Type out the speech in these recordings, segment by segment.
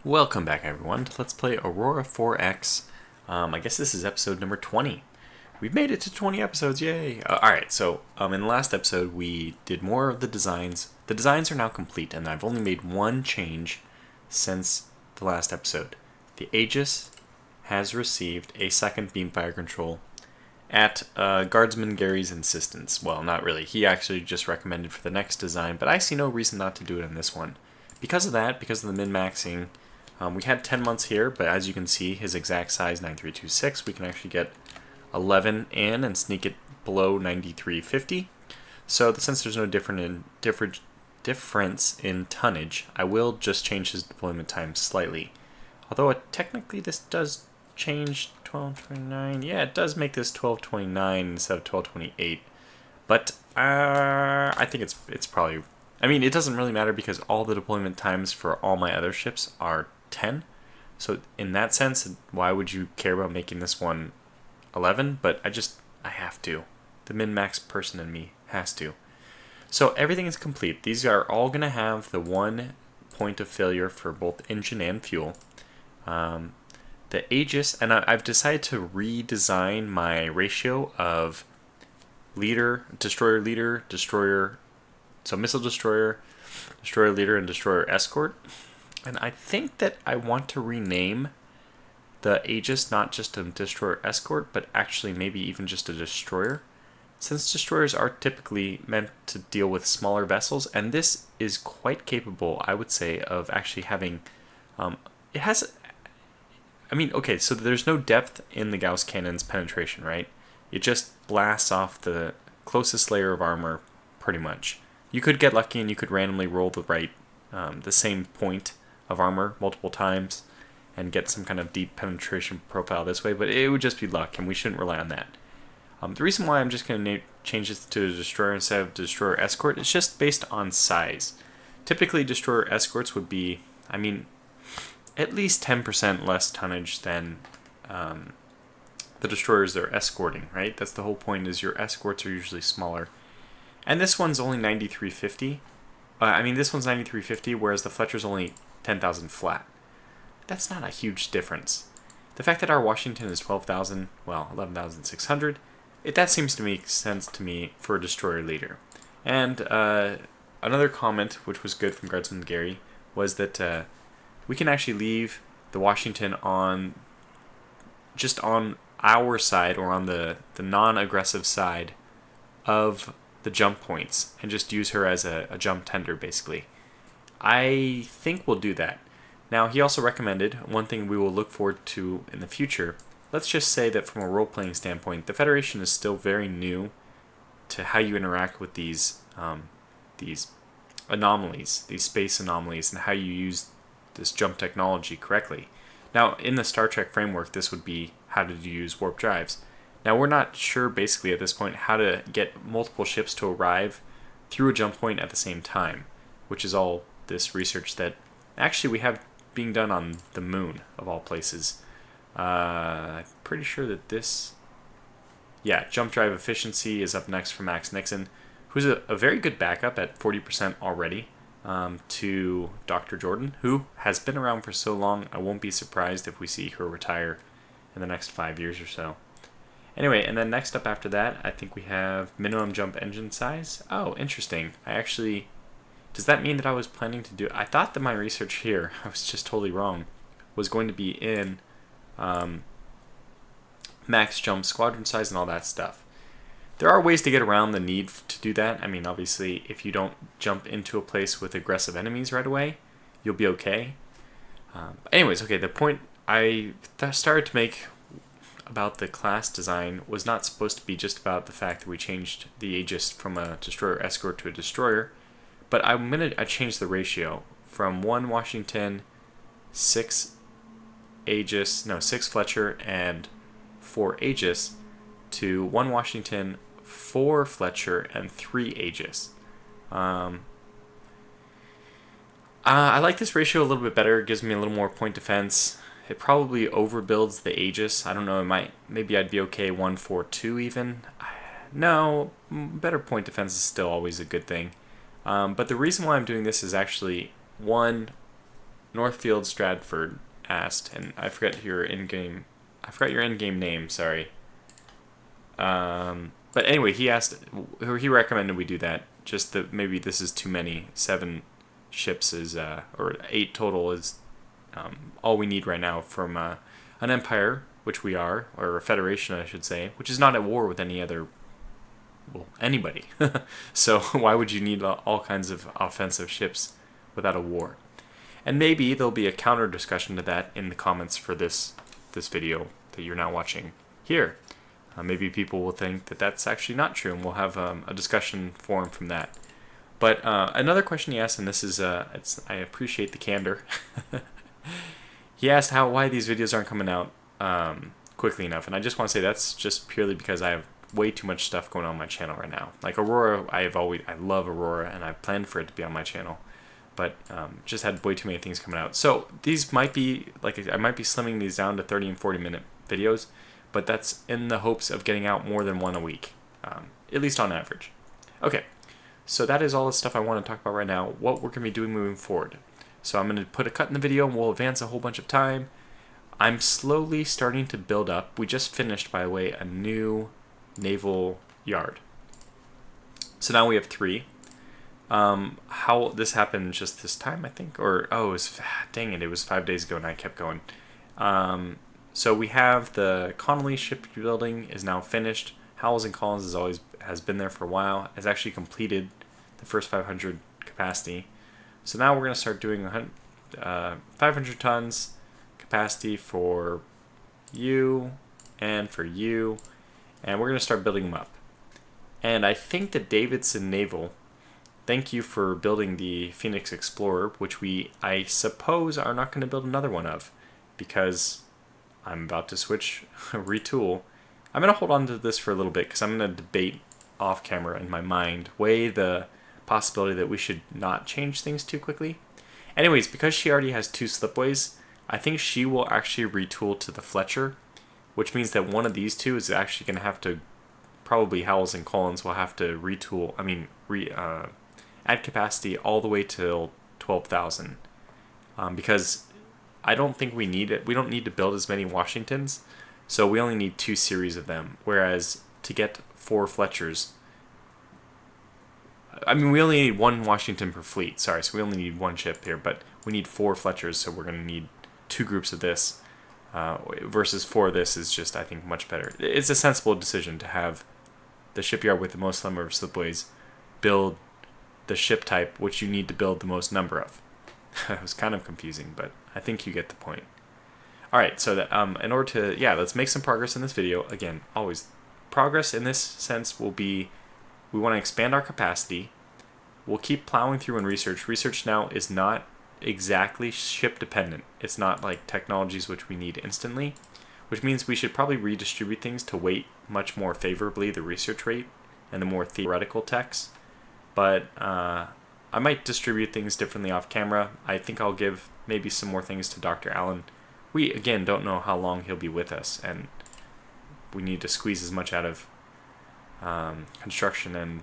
Welcome back, everyone, to Let's Play Aurora 4X. I guess this is episode number 20. We've made it to 20 episodes, yay! Alright, so in the last episode we did more of the designs. The designs are now complete, and I've only made one change since the last episode. The Aegis has received a second beamfire control at Guardsman Gary's insistence. Well, not really. He actually just recommended for the next design, but I see no reason not to do it in this one. Because of that, because of the min-maxing, we had 10 months here, but as you can see, his exact size, 9326, we can actually get 11 in and sneak it below 9350. So since there's no difference in tonnage, I will just change his deployment time slightly. Although technically this does change 1229. Yeah, it does make this 1229 instead of 1228. But I think it's probably... I mean, it doesn't really matter because all the deployment times for all my other ships are 10. So in that sense, why would you care about making this one 11? But I have to. The min-max person in me has to. So everything is complete. These are all going to have the one point of failure for both engine and fuel. The Aegis, and I've decided to redesign my ratio of leader, destroyer, so missile destroyer, destroyer leader, and destroyer escort. And I think that I want to rename the Aegis not just a destroyer escort, but actually maybe even just a destroyer. Since destroyers are typically meant to deal with smaller vessels, and this is quite capable, I would say, of actually having... it has... I mean, okay, so there's no depth in the Gauss cannon's penetration, right? It just blasts off the closest layer of armor, pretty much. You could get lucky and you could randomly roll the same point of armor multiple times and get some kind of deep penetration profile this way, but it would just be luck, and we shouldn't rely on that. The reason why I'm just going to change this to a destroyer instead of destroyer escort is just based on size. Typically, destroyer escorts would be, I mean, at least 10% less tonnage than the destroyers they're escorting, right? That's the whole point, is your escorts are usually smaller. And this one's only 9350. This one's 9350, whereas the Fletcher's only 10,000 flat. That's not a huge difference. The fact that our Washington is 12,000, well, 11,600, that seems to make sense to me for a destroyer leader. And another comment, which was good from Guardsman Gary, was that we can actually leave the Washington just on our side, or on the non-aggressive side of the jump points, and just use her as a jump tender, basically. I think we'll do that. Now, he also recommended one thing we will look forward to in the future. Let's just say that from a role-playing standpoint, the Federation is still very new to how you interact with these anomalies, these space anomalies, and how you use this jump technology correctly. Now, in the Star Trek framework, this would be how to use warp drives. Now, we're not sure, basically, at this point, how to get multiple ships to arrive through a jump point at the same time, which is all this research that actually we have being done on the moon, of all places. I'm pretty sure that jump drive efficiency is up next for Max Nixon, who's a very good backup at 40% already to Dr. Jordan, who has been around for so long, I won't be surprised if we see her retire in the next 5 years or so. Anyway, and then next up after that, I think we have minimum jump engine size. Oh, interesting. Does that mean that I was planning to do... I thought that my research here, I was just totally wrong, was going to be in max jump squadron size and all that stuff. There are ways to get around the need to do that. I mean, obviously, if you don't jump into a place with aggressive enemies right away, you'll be okay. Anyways, okay, the point I started to make about the class design was not supposed to be just about the fact that we changed the Aegis from a destroyer escort to a destroyer, but I changed the ratio from 1 Washington, 6 Fletcher, and 4 Aegis to 1 Washington, 4 Fletcher, and 3 Aegis. I like this ratio a little bit better. It gives me a little more point defense. It probably overbuilds the Aegis. I don't know, maybe I'd be okay 1-4-2 even. No, better point defense is still always a good thing. But the reason why I'm doing this is actually, one, Northfield Stratford asked, and I forgot your in-game name. Sorry. But anyway, he asked, or he recommended we do that. Just that maybe this is too many. 7 ships is, or 8 total is all we need right now from an empire, which we are, or a federation, I should say, which is not at war with any other, well, anybody. So why would you need all kinds of offensive ships without a war? And maybe there'll be a counter discussion to that in the comments for this video that you're now watching here. Maybe people will think that that's actually not true, and we'll have a discussion forum from that. But another question he asked, and this is, I appreciate the candor. He asked why these videos aren't coming out quickly enough, and I just want to say that's just purely because I have way too much stuff going on my channel right now. Like Aurora, I love Aurora, and I planned for it to be on my channel, but just had way too many things coming out. So these might be, like, I might be slimming these down to 30 and 40 minute videos, but that's in the hopes of getting out more than one a week, at least on average. Okay, so that is all the stuff I want to talk about right now, what we're going to be doing moving forward. So I'm going to put a cut in the video, and we'll advance a whole bunch of time. I'm slowly starting to build up. We just finished, by the way, a new naval yard. So now we have 3. How this happened just this time, I think, or dang it, it was 5 days ago and I kept going. So we have the Connolly shipbuilding is now finished. Howells and Collins has been there for a while. Has actually completed the first 500 capacity. So now we're going to start doing 500 tons capacity for you and for you, and we're going to start building them up. And I think that Davidson Naval, thank you for building the Phoenix Explorer, which I suppose are not going to build another one of, because I'm about to retool. I'm going to hold on to this for a little bit because I'm going to debate off camera in my mind, weigh the possibility that we should not change things too quickly. Anyways, because she already has 2 slipways, I think she will actually retool to the Fletcher, which means that one of these 2 is actually going to have to, probably Howells and Collins will have to retool, add capacity all the way till 12,000. Because I don't think we need it. We don't need to build as many Washingtons, so we only need 2 series of them. Whereas to get 4 Fletchers, we only need 1 Washington per fleet. Sorry, so we only need 1 ship here, but we need 4 Fletchers, so we're going to need 2 groups of this. Versus 4 of this is just, I think, much better. It's a sensible decision to have the shipyard with the most number of slipways build the ship type which you need to build the most number of. It was kind of confusing, but I think you get the point. Alright, so that in order to, let's make some progress in this video. Again, always, progress in this sense will be, we want to expand our capacity. We'll keep plowing through in research. Research now is not exactly ship dependent. It's not like technologies which we need instantly, which means we should probably redistribute things to weight much more favorably the research rate and the more theoretical techs. But I might distribute things differently off camera. I think I'll give maybe some more things to Dr. Allen. We, again, don't know how long he'll be with us, and we need to squeeze as much out of construction and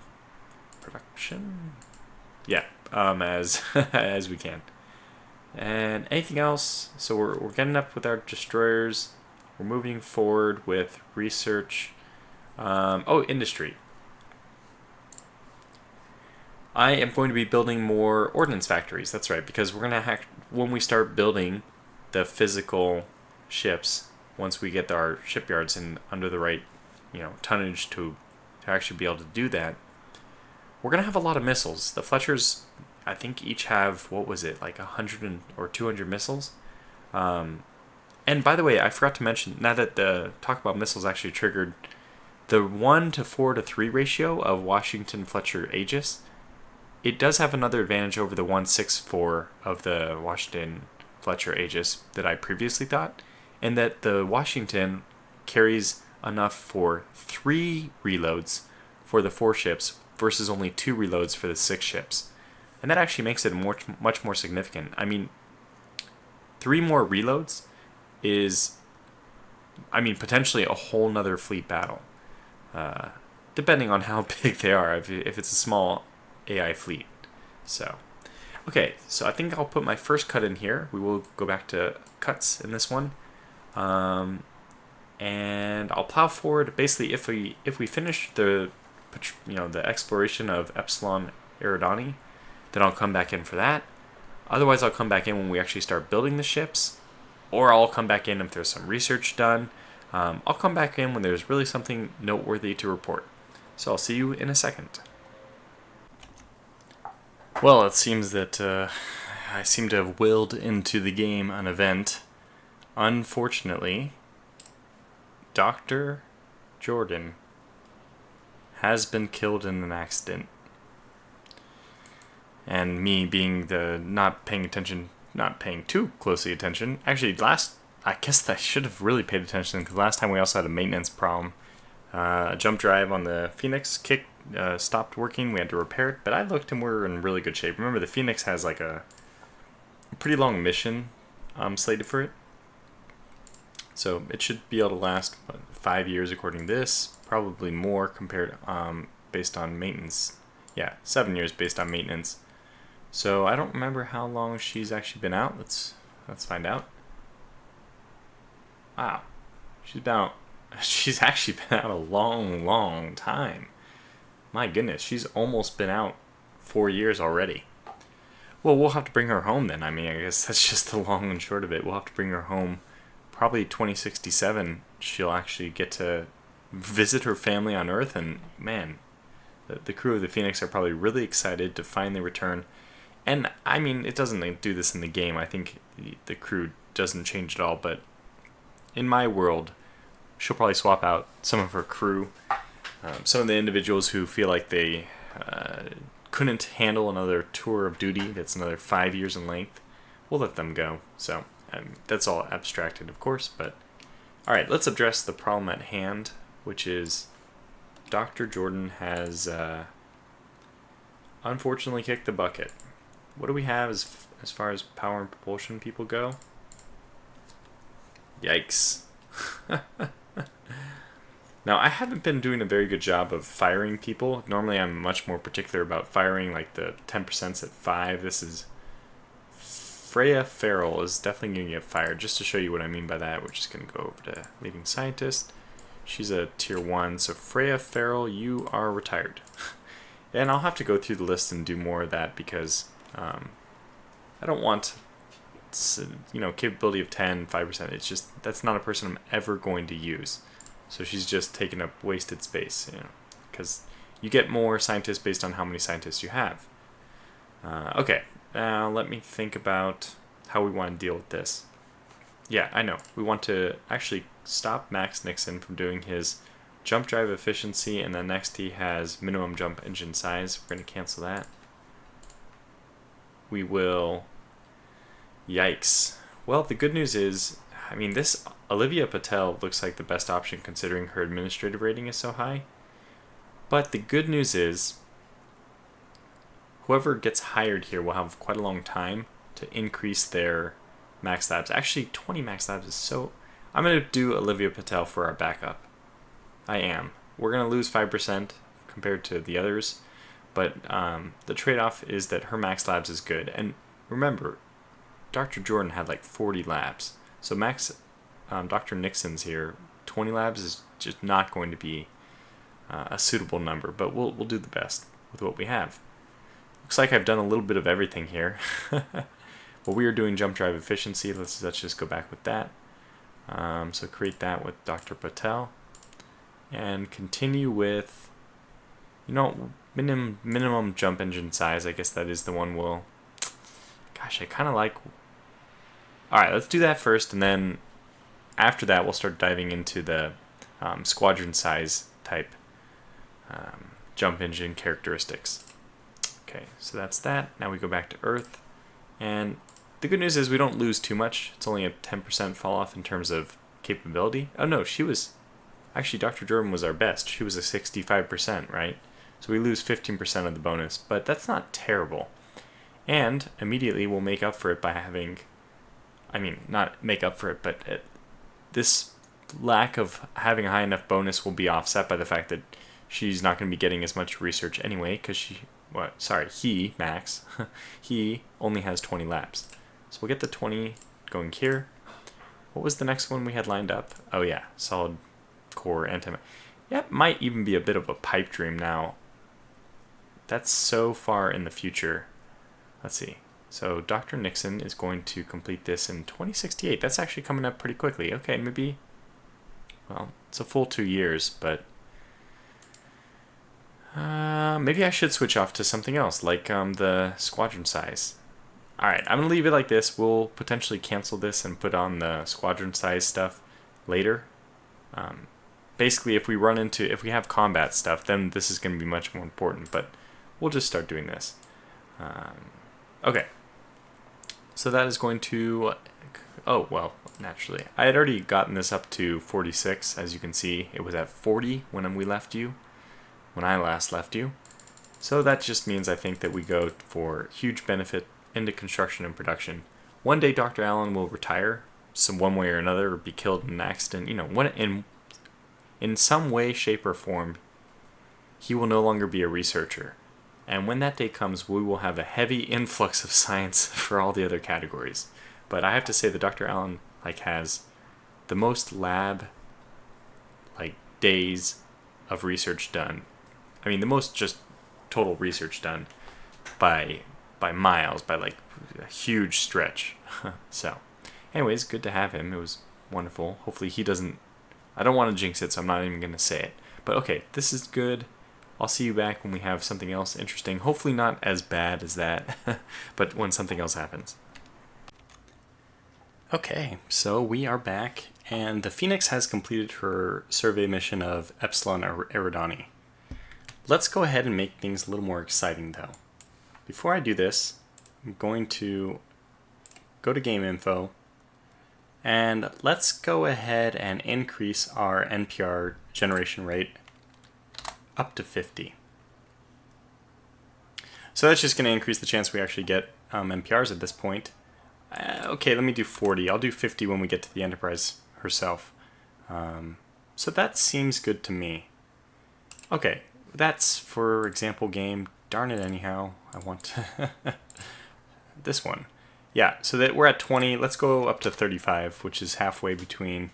production, as as we can. And anything else? So we're getting up with our destroyers. We're moving forward with research. Industry. I am going to be building more ordnance factories. That's right, because we're going to when we start building the physical ships, once we get our shipyards in under the right, tonnage to actually be able to do that, we're going to have a lot of missiles. The Fletchers, I think, each have, like 100 or 200 missiles. And by the way, I forgot to mention, now that the talk about missiles actually triggered, the 1:4:3 ratio of Washington Fletcher Aegis, it does have another advantage over the 1:6:4 of the Washington Fletcher Aegis that I previously thought, and that the Washington carries enough for 3 reloads for the 4 ships versus only 2 reloads for the 6 ships. And that actually makes it much more significant. 3 more reloads is, potentially a whole nother fleet battle. Depending on how big they are, if it's a small AI fleet. So, Okay, so I think I'll put my first cut in here. We will go back to cuts in this one. And I'll plow forward. Basically, if we finish the the exploration of Epsilon Eridani, then I'll come back in for that. Otherwise, I'll come back in when we actually start building the ships, or I'll come back in if there's some research done. I'll come back in when there's really something noteworthy to report. So I'll see you in a second. Well, it seems that I seem to have willed into the game an event. Unfortunately, Dr. Jordan has been killed in an accident. And me being the not paying too closely attention. Actually, I guess I should have really paid attention because last time we also had a maintenance problem. A jump drive on the Phoenix stopped working. We had to repair it, but I looked and we're in really good shape. Remember, the Phoenix has like a pretty long mission slated for it. So it should be able to last 5 years according to this. Probably more compared based on maintenance. Yeah, 7 years based on maintenance. So I don't remember how long she's actually been out. Let's find out. Wow, she's actually been out a long time. My goodness, she's almost been out 4 years already. Well, we'll have to bring her home then. I mean, I guess that's just the long and short of it. We'll have to bring her home. Probably 2067, she'll actually get to visit her family on Earth, and man, the crew of the Phoenix are probably really excited to finally return. And I mean, it doesn't do this in the game. I think the crew doesn't change at all, but in my world, she'll probably swap out some of her crew. Some of the individuals who feel like they couldn't handle another tour of duty that's another 5 years in length, we'll let them go. So that's all abstracted, of course, but alright, let's address the problem at hand, which is Dr. Jordan has unfortunately kicked the bucket. What do we have as far as power and propulsion people go? Yikes. Now, I haven't been doing a very good job of firing people. Normally, I'm much more particular about firing, like the 10% at 5. This is... Freya Farrell is definitely going to get fired. Just to show you what I mean by that, we're just going to go over to Leading Scientist. She's a Tier 1, so Freya Farrell, you are retired. And I'll have to go through the list and do more of that because I don't want, capability of 10, 5%. It's just, that's not a person I'm ever going to use. So she's just taking up wasted space, because you get more scientists based on how many scientists you have. Okay, now let me think about how we want to deal with this. Yeah, I know. We want to actually stop Max Nixon from doing his jump drive efficiency, and then next he has minimum jump engine size. We're going to cancel that. We will... Yikes. Well, the good news is, I mean, this Olivia Patel looks like the best option considering her administrative rating is so high. But the good news is, whoever gets hired here will have quite a long time to increase their max labs. Actually, 20 max labs is so... I'm going to do Olivia Patel for our backup. I am. We're going to lose 5% compared to the others, but the trade-off is that her max labs is good. And remember, Dr. Jordan had like 40 labs. So Dr. Nixon's here, 20 labs is just not going to be a suitable number, but we'll do the best with what we have. Looks like I've done a little bit of everything here. Well, we are doing jump drive efficiency. Let's just go back with that. So create that with Dr. Patel. And continue with, minimum jump engine size. I guess that is the one we'll... Gosh, I kind of like... Alright, let's do that first, and then after that we'll start diving into the squadron size type jump engine characteristics. Okay, so that's that. Now we go back to Earth, and the good news is we don't lose too much. It's only a 10% fall off in terms of capability. Oh no, she was... Actually, Dr. Jordan was our best. She was a 65%, right? So we lose 15% of the bonus, but that's not terrible. And immediately we'll make up for it by having... I mean, not make up for it, but this lack of having a high enough bonus will be offset by the fact that she's not going to be getting as much research anyway, because she what? Sorry, he, Max, he only has 20 labs. So we'll get the 20 going here. What was the next one we had lined up? Oh yeah, solid core anti. Yeah, it might even be a bit of a pipe dream now. That's so far in the future. Let's see. So Dr. Nixon is going to complete this in 2068. That's actually coming up pretty quickly. Okay, maybe, well, it's a full 2 years, but maybe I should switch off to something else, like the squadron size. Alright, I'm going to leave it like this. We'll potentially cancel this and put on the squadron size stuff later. Basically, if we have combat stuff, then this is going to be much more important, but we'll just start doing this. Okay. So that is going to, oh, well, naturally. I had already gotten this up to 46, as you can see. It was at 40 when I last left you. So that just means I think that we go for huge benefit into construction and production. One day Dr. Allen will retire, one way or another, or be killed in an accident. You know, in some way, shape, or form, he will no longer be a researcher. And when that day comes, we will have a heavy influx of science for all the other categories. But I have to say that Dr. Allen has the most lab days of research done. I mean, the most just total research done by miles, by a huge stretch. So, anyways, good to have him. It was wonderful. Hopefully he doesn't, I don't want to jinx it, so I'm not even going to say it. But okay, this is good. I'll see you back when we have something else interesting. Hopefully not as bad as that, but when something else happens. Okay, so we are back, and the Phoenix has completed her survey mission of Epsilon Eridani. Let's go ahead and make things a little more exciting, though. Before I do this, I'm going to go to Game Info, and let's go ahead and increase our NPR generation rate up to 50. So that's just going to increase the chance we actually get NPRs at this point. Okay, let me do 40. I'll do 50 when we get to the Enterprise herself. So that seems good to me. Okay, that's, for example, game. Darn it anyhow. I want this one. Yeah, so that we're at 20. Let's go up to 35, which is halfway between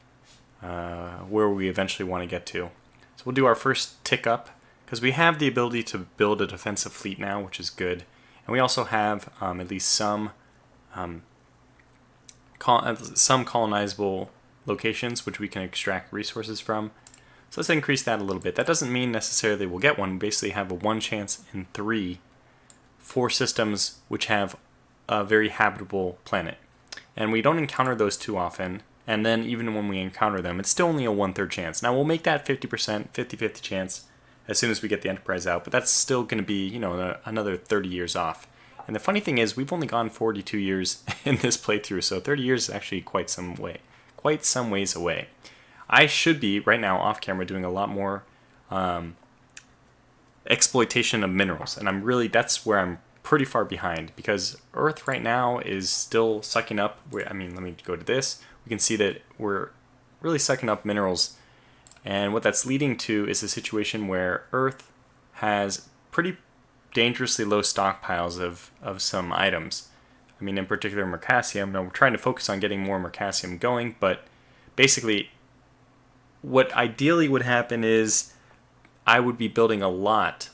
where we eventually want to get to. So we'll do our first tick up, because we have the ability to build a defensive fleet now, which is good. And we also have at least some colonizable locations which we can extract resources from. So let's increase that a little bit. That doesn't mean necessarily we'll get one. We basically have a 1 chance in 3 for systems which have a very habitable planet. And we don't encounter those too often. And then even when we encounter them, it's still only a 1/3 chance. Now we'll make that 50%, 50-50 chance as soon as we get the Enterprise out. But that's still going to be, another 30 years off. And the funny thing is, we've only gone 42 years in this playthrough, so 30 years is actually quite some ways away. I should be, right now, off camera, doing a lot more exploitation of minerals. And that's where I'm pretty far behind, because Earth right now is still sucking up, let me go to this. We can see that we're really sucking up minerals. And what that's leading to is a situation where Earth has pretty dangerously low stockpiles of some items. In particular mercasium. Now we're trying to focus on getting more mercasium going, but basically what ideally would happen is I would be building a lot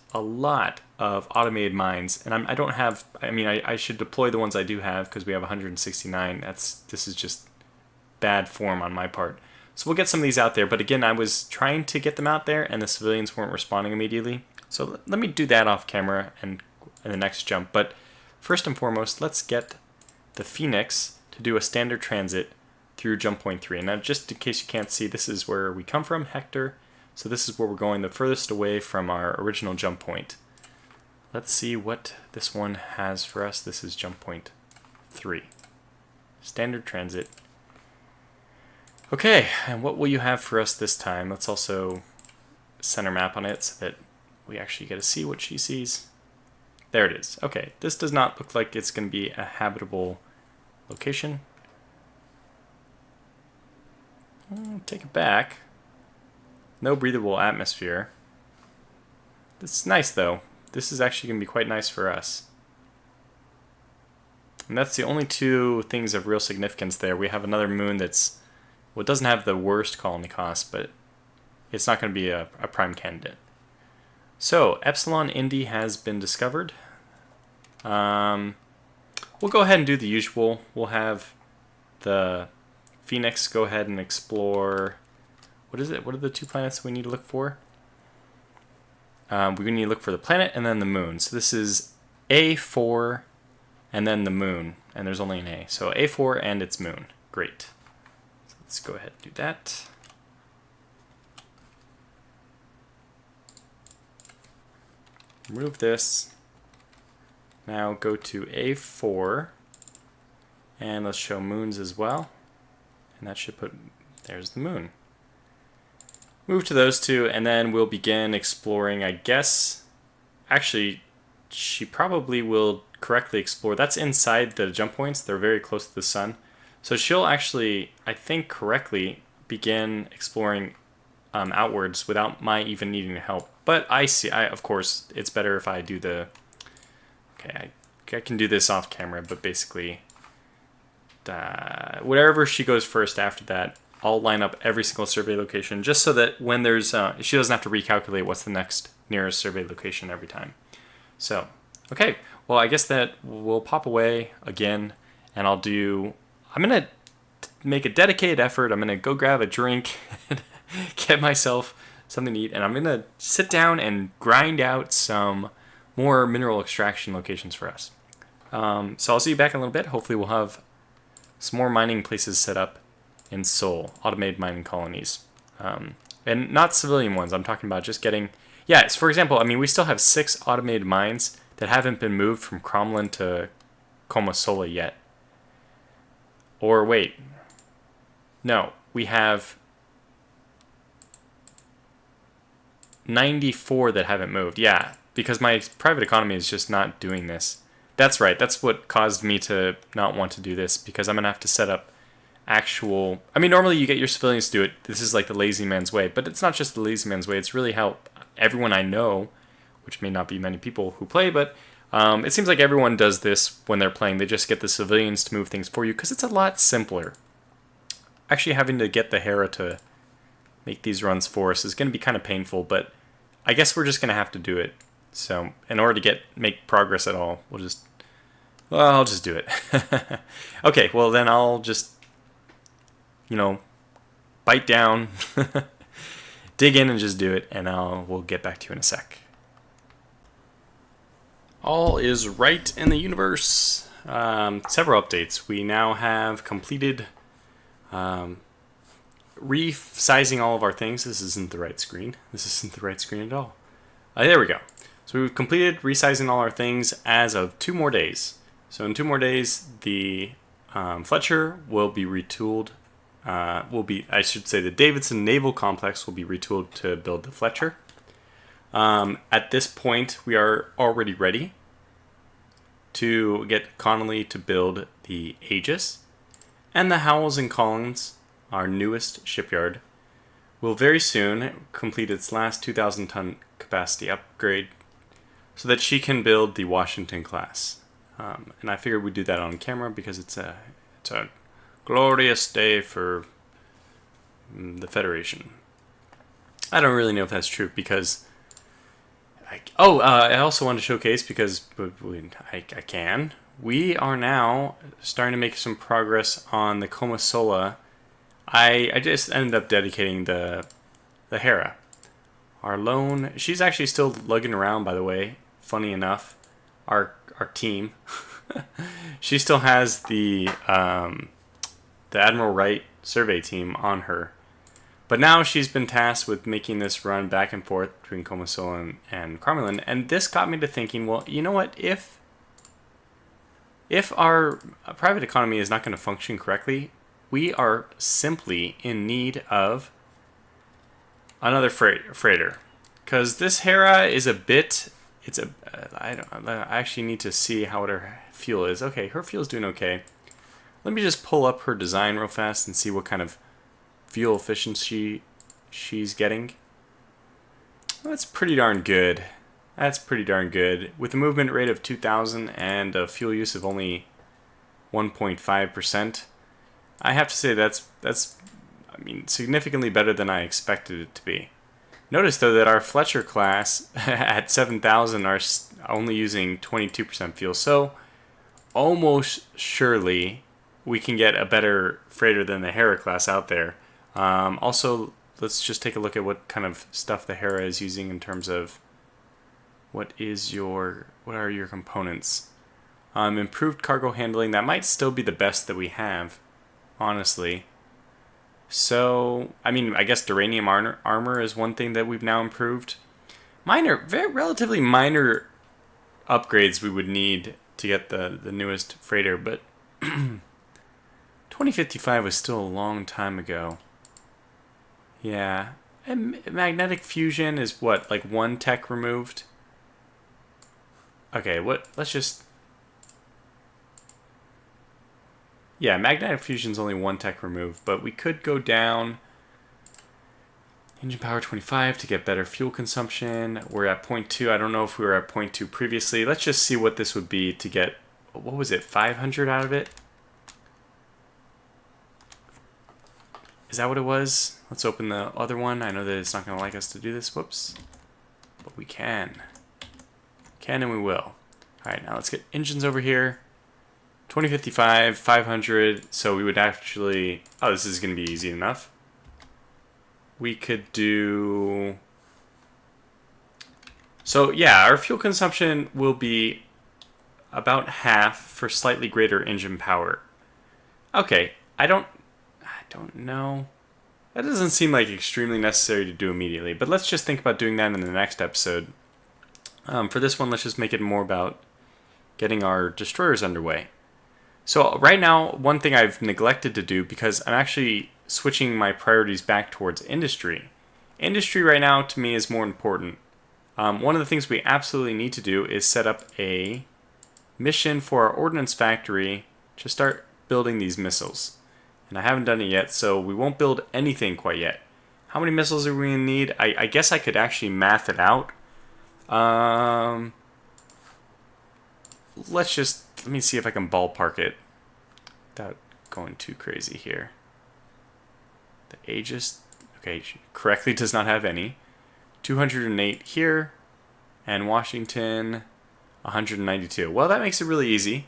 of automated mines, and I don't have, I should deploy the ones I do have because we have 169. This is just bad form on my part. So we'll get some of these out there, but again, I was trying to get them out there and the civilians weren't responding immediately. So let me do that off camera and in the next jump. But first and foremost, let's get the Phoenix to do a standard transit through jump point 3. And now just in case you can't see, this is where we come from, Hector. So this is where we're going the furthest away from our original jump point. Let's see what this one has for us. This is jump point 3. Standard transit. Okay, and what will you have for us this time? Let's also center map on it so that we actually get to see what she sees. There it is. Okay, this does not look like it's going to be a habitable location. Take it back. No breathable atmosphere. It's nice though. this is actually going to be quite nice for us. And that's the only two things of real significance there. We have another moon that's, well, it doesn't have the worst colony cost, but it's not going to be a prime candidate. So, Epsilon Indy has been discovered. We'll go ahead and do the usual. We'll have the Phoenix go ahead and explore. What is it? What are the two planets we need to look for? We need to look for the planet and then the moon. So this is A4 and then the moon. And there's only an A. So A4 and its moon. Great. So let's go ahead and do that. Remove this. Now go to A4. And let's show moons as well. And that should put, there's the moon. Move to those two, and then we'll begin exploring, I guess. Actually, she probably will correctly explore. That's inside the jump points. They're very close to the sun. So she'll actually, I think, correctly begin exploring outwards without my even needing to help. But of course, it's better if I do the... Okay, I can do this off camera, but basically... wherever she goes first after that, I'll line up every single survey location just so that when there's she doesn't have to recalculate what's the next nearest survey location every time. So, okay, well, I guess that we'll pop away again, and I'm gonna make a dedicated effort. I'm gonna go grab a drink and get myself something to eat, and I'm gonna sit down and grind out some more mineral extraction locations for us. So I'll see you back in a little bit. Hopefully we'll have some more mining places set up in Seoul, automated mining colonies. And not civilian ones, I'm talking about just getting... Yeah, so for example, I mean, we still have 6 automated mines that haven't been moved from Cromlin to Komasola yet. Or wait. No, we have 94 that haven't moved. Yeah, because my private economy is just not doing this. That's right, that's what caused me to not want to do this, because I'm going to have to set up actual... I mean, normally you get your civilians to do it. This is like the lazy man's way, but it's not just the lazy man's way. It's really how everyone I know, which may not be many people who play, but it seems like everyone does this when they're playing. They just get the civilians to move things for you, because it's a lot simpler. Actually having to get the Hera to make these runs for us is going to be kind of painful, but I guess we're just going to have to do it. So, in order to make progress at all, I'll just do it. Okay, well then I'll just, bite down, dig in and just do it, and we'll get back to you in a sec. All is right in the universe. Several updates. We now have completed resizing all of our things. This isn't the right screen. This isn't the right screen at all. There we go. So we've completed resizing all our things as of 2 more days. So in 2 more days, the Fletcher will be retooled. The Davidson Naval Complex will be retooled to build the Fletcher. At this point, we are already ready to get Connolly to build the Aegis. And the Howells and Collins, our newest shipyard, will very soon complete its last 2,000-ton capacity upgrade so that she can build the Washington class. And I figured we'd do that on camera because it's a glorious day for the Federation. I don't really know if that's true because... I also want to showcase, because I can. We are now starting to make some progress on the Komasola. I just ended up dedicating the Hera. Our lone... She's actually still lugging around, by the way. Funny enough. Our team. She still has the Admiral Wright survey team on her. But now she's been tasked with making this run back and forth between Komasola and Cromlin. And this got me to thinking, well, you know what? If our private economy is not going to function correctly, we are simply in need of another freighter. Because this Hera is a bit... I actually need to see how her fuel is. Okay, her fuel's doing okay. Let me just pull up her design real fast and see what kind of fuel efficiency she's getting. That's pretty darn good. That's pretty darn good. With a movement rate of 2,000 and a fuel use of only 1.5%, I have to say that's significantly better than I expected it to be. Notice though that our Fletcher class at 7,000 are only using 22% fuel, so almost surely we can get a better freighter than the Hera class out there. Also, let's just take a look at what kind of stuff the Hera is using in terms of what are your components. Improved cargo handling, that might still be the best that we have, honestly. So, I guess duranium armor is one thing that we've now improved. Relatively minor upgrades we would need to get the newest freighter, but 2055 was still a long time ago. Yeah. And magnetic fusion is what, like 1 tech removed? Okay, let's just... Yeah, magnetic fusion's only 1 tech removed, but we could go down engine power 25 to get better fuel consumption. We're at 0.2. I don't know if we were at 0.2 previously. Let's just see what this would be to get, what was it, 500 out of it? Is that what it was? Let's open the other one. I know that it's not going to like us to do this. Whoops. But we can. Can and we will. Alright, now let's get engines over here. 2055, 500, so we would actually... Oh, this is going to be easy enough. We could do... So, yeah, our fuel consumption will be about half for slightly greater engine power. Okay, I don't know. That doesn't seem like extremely necessary to do immediately, but let's just think about doing that in the next episode. For this one, let's just make it more about getting our destroyers underway. So right now, one thing I've neglected to do, because I'm actually switching my priorities back towards industry. Industry right now, to me, is more important. One of the things we absolutely need to do is set up a mission for our ordnance factory to start building these missiles. And I haven't done it yet, so we won't build anything quite yet. How many missiles are we going to need? I guess I could actually math it out. Let me see if I can ballpark it without going too crazy here. The Aegis, okay, correctly does not have any. 208 here, and Washington, 192. Well, that makes it really easy.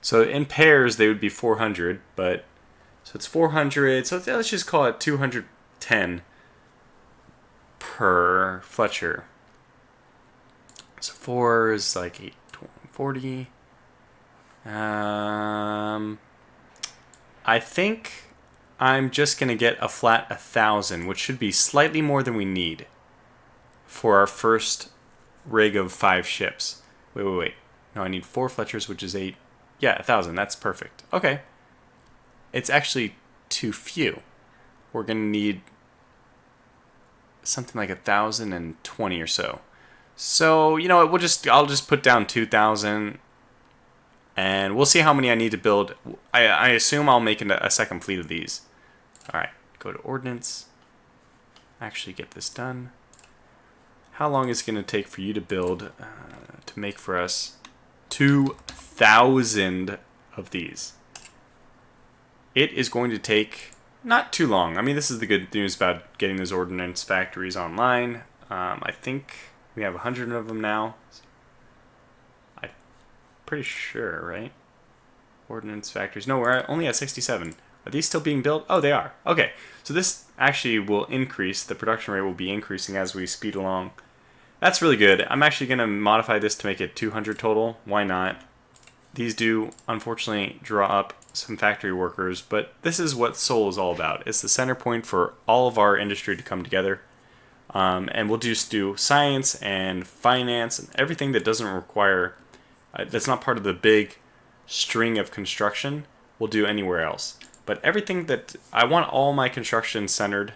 So in pairs, they would be 400, but, so it's 400, so let's just call it 210 per Fletcher. So 4 is like 840. I think I'm just going to get a flat 1,000, which should be slightly more than we need for our first rig of 5 ships. Wait. No, I need 4 Fletchers, which is 8. Yeah, 1,000. That's perfect. Okay. It's actually too few. We're going to need something like 1,020 or so. So, you know what, I'll just put down 2,000, and we'll see how many I need to build. I assume I'll make a second fleet of these. Alright, go to Ordnance. Actually get this done. How long is it going to take for you to build, to make for us 2,000 of these? It is going to take not too long. I mean, this is the good news about getting those ordnance factories online. I think we have 100 of them now. I'm pretty sure, right? Ordnance factories. No, we're only at 67. Are these still being built? Oh, they are. Okay, so this actually will increase. The production rate will be increasing as we speed along. That's really good. I'm actually going to modify this to make it 200 total. Why not? These do, unfortunately, draw up some factory workers, but this is what Seoul is all about. It's the center point for all of our industry to come together. And we'll just do science and finance and everything that doesn't require, that's not part of the big string of construction, we'll do anywhere else. But everything that, I want all my construction centered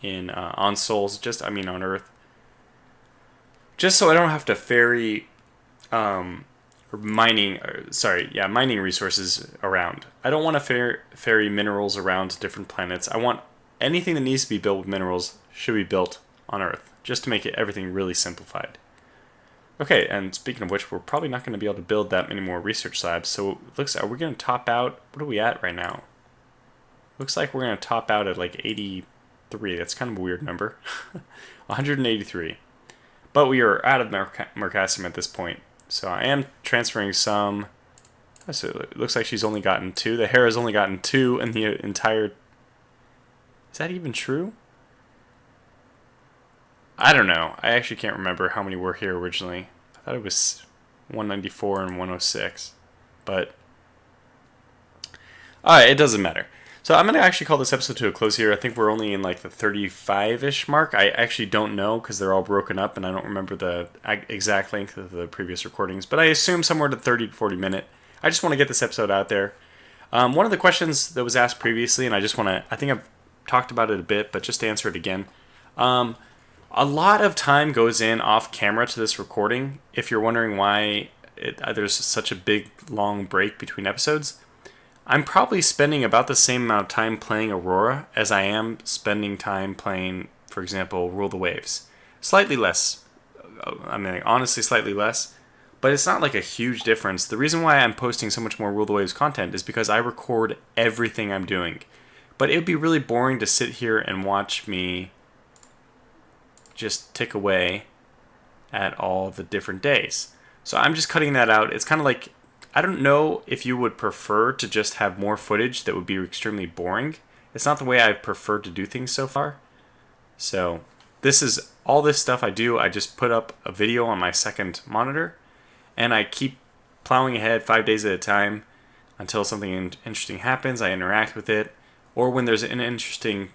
in, on Seoul, on Earth. Just so I don't have to ferry, mining resources around. I don't want to ferry minerals around different planets. I want anything that needs to be built with minerals should be built on Earth, just to make everything really simplified. Okay, and speaking of which, we're probably not going to be able to build that many more research labs. So it looks, are we going to top out? What are we at right now? Looks like we're going to top out at like 83. That's kind of a weird number. 183. But we are out of Mercassium at this point. So I am transferring some. So it looks like she's only gotten 2. The Hera's only gotten 2 in the entire... Is that even true? I don't know. I actually can't remember how many were here originally. I thought it was 194 and 106. But... Alright, it doesn't matter. So I'm going to actually call this episode to a close here. I think we're only in like the 35-ish mark. I actually don't know because they're all broken up and I don't remember the exact length of the previous recordings. But I assume somewhere to 30 to 40 minute. I just want to get this episode out there. One of the questions that was asked previously, and I just want to... I think I've talked about it a bit, but just to answer it again. A lot of time goes in off camera to this recording. If you're wondering why there's such a big, long break between episodes... I'm probably spending about the same amount of time playing Aurora as I am spending time playing, for example, Rule the Waves. Slightly less. I mean, honestly, slightly less. But it's not like a huge difference. The reason why I'm posting so much more Rule the Waves content is because I record everything I'm doing. But it would be really boring to sit here and watch me just tick away at all the different days. So I'm just cutting that out. It's kind of like... I don't know if you would prefer to just have more footage that would be extremely boring. It's not the way I've preferred to do things so far. So this is all this stuff I do. I just put up a video on my second monitor and I keep plowing ahead 5 days at a time until something interesting happens. I interact with it, or when there's an interesting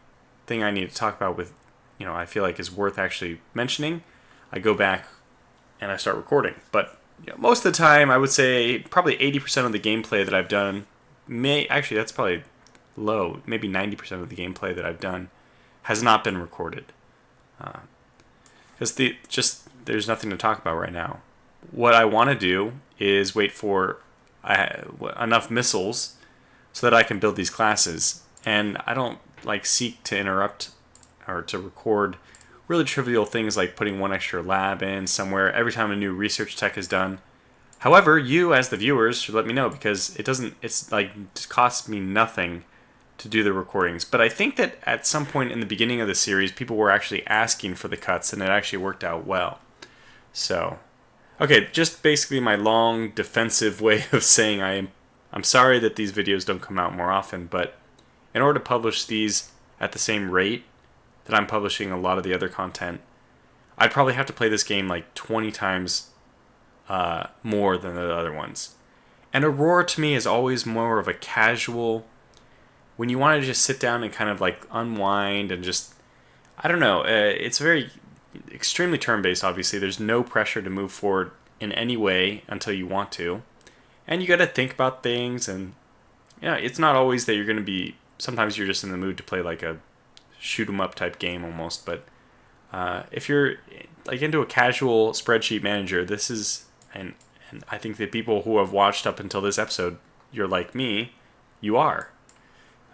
thing I need to talk about with, I feel like is worth actually mentioning, I go back and I start recording. But most of the time, I would say probably 80% of the gameplay that I've done actually that's probably low. Maybe 90% of the gameplay that I've done has not been recorded. Because there's nothing to talk about right now. What I want to do is wait for enough missiles so that I can build these classes. And I don't seek to interrupt or to record really trivial things like putting one extra lab in somewhere every time a new research tech is done. However, you as the viewers should let me know because it costs me nothing to do the recordings. But I think that at some point in the beginning of the series, people were actually asking for the cuts and it actually worked out well. So, okay, just basically my long defensive way of saying I'm sorry that these videos don't come out more often, but in order to publish these at the same rate that I'm publishing a lot of the other content, I'd probably have to play this game like 20 times more than the other ones. And Aurora to me is always more of a casual, when you want to just sit down and kind of unwind and just, I don't know, it's very extremely turn-based obviously. There's no pressure to move forward in any way until you want to. And you got to think about things, and it's not always that you're going to be, sometimes you're just in the mood to play like a shoot 'em up type game almost, but if you're into a casual spreadsheet manager, this is, and I think that people who have watched up until this episode, you're like me, you are.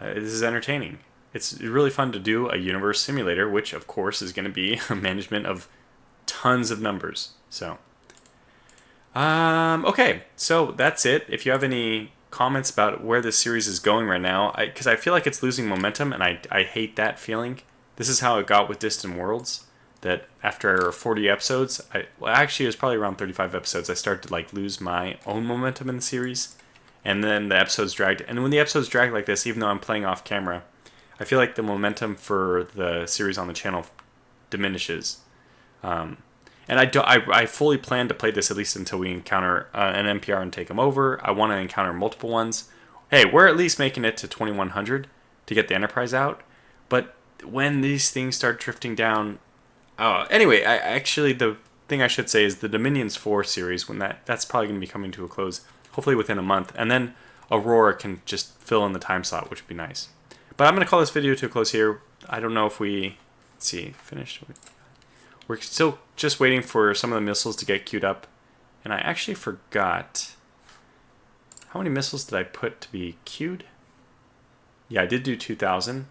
This is entertaining. It's really fun to do a universe simulator, which of course is going to be a management of tons of numbers. So, okay, so that's it. If you have any comments about where this series is going right now, because I feel like it's losing momentum, and I hate that feeling. This is how it got with Distant Worlds, that after 40 episodes, actually it was probably around 35 episodes, I started to lose my own momentum in the series, and then the episodes dragged. And when the episodes drag like this, even though I'm playing off camera, I feel like the momentum for the series on the channel diminishes. And I fully plan to play this at least until we encounter an NPR and take them over. I want to encounter multiple ones. Hey, we're at least making it to 2100 to get the Enterprise out. But when these things start drifting down... anyway, actually, the thing I should say is the Dominions 4 series, when that's probably going to be coming to a close, hopefully within a month. And then Aurora can just fill in the time slot, which would be nice. But I'm going to call this video to a close here. I don't know if we... Let's see, finished... We're still just waiting for some of the missiles to get queued up. And I actually forgot... How many missiles did I put to be queued? Yeah, I did do 2,000.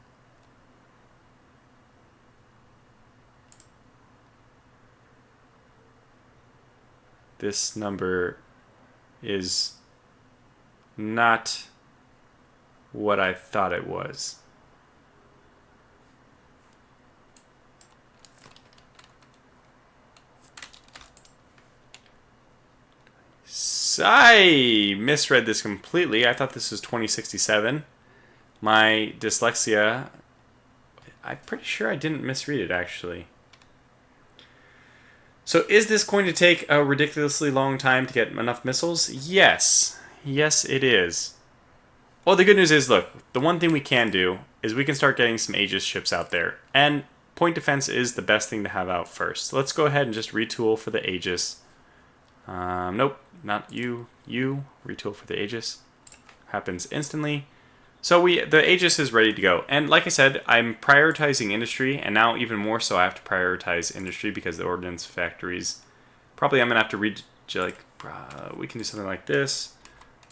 this number is not what I thought it was. I misread this completely. I thought this was 2067. My dyslexia, I'm pretty sure I didn't misread it actually. So is this going to take a ridiculously long time to get enough missiles? Yes. Yes, it is. Well, the good news is, look, the one thing we can do is we can start getting some Aegis ships out there. And point defense is the best thing to have out first. So let's go ahead and just retool for the Aegis. Nope, not you. You retool for the Aegis. Happens instantly. So the Aegis is ready to go. And like I said, I'm prioritizing industry, and now even more so I have to prioritize industry because the ordnance factories. Probably I'm going to have to we can do something like this.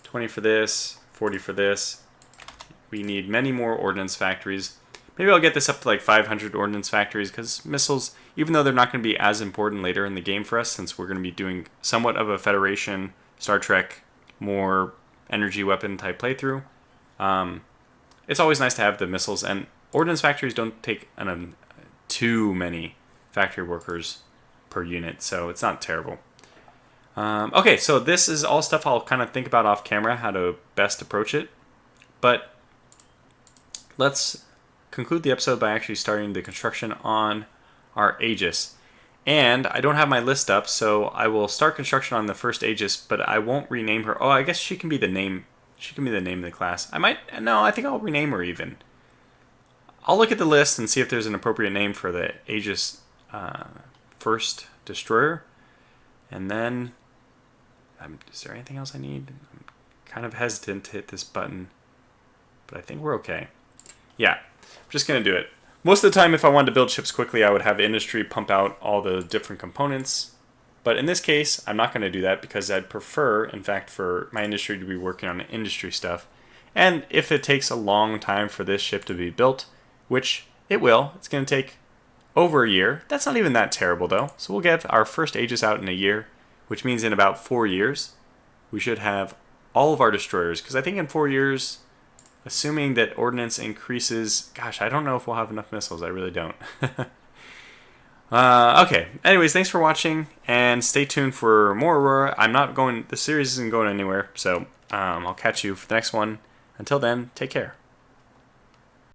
20 for this, 40 for this. We need many more ordnance factories. Maybe I'll get this up to like 500 ordnance factories because missiles, even though they're not going to be as important later in the game for us, since we're going to be doing somewhat of a Federation, Star Trek, more energy weapon type playthrough, it's always nice to have the missiles. And ordnance factories don't take too many factory workers per unit, so it's not terrible. Okay, so this is all stuff I'll kind of think about off camera, how to best approach it. But let's conclude the episode by actually starting the construction on our Aegis. And I don't have my list up, so I will start construction on the first Aegis, but I won't rename her. Oh, I guess she can be the name. She can be the name of the class. I think I'll rename her even. I'll look at the list and see if there's an appropriate name for the Aegis first destroyer. And then, is there anything else I need? I'm kind of hesitant to hit this button, but I think we're okay. Yeah, I'm just going to do it. Most of the time, if I wanted to build ships quickly, I would have industry pump out all the different components. But in this case, I'm not going to do that because I'd prefer, in fact, for my industry to be working on industry stuff. And if it takes a long time for this ship to be built, which it will, it's going to take over a year. That's not even that terrible, though. So we'll get our first Aegis out in a year, which means in about 4 years, we should have all of our destroyers. Because I think in 4 years, assuming that ordnance increases, gosh, I don't know if we'll have enough missiles. I really don't. Okay. Anyways, thanks for watching, and stay tuned for more Aurora. The series isn't going anywhere, so I'll catch you for the next one. Until then, take care.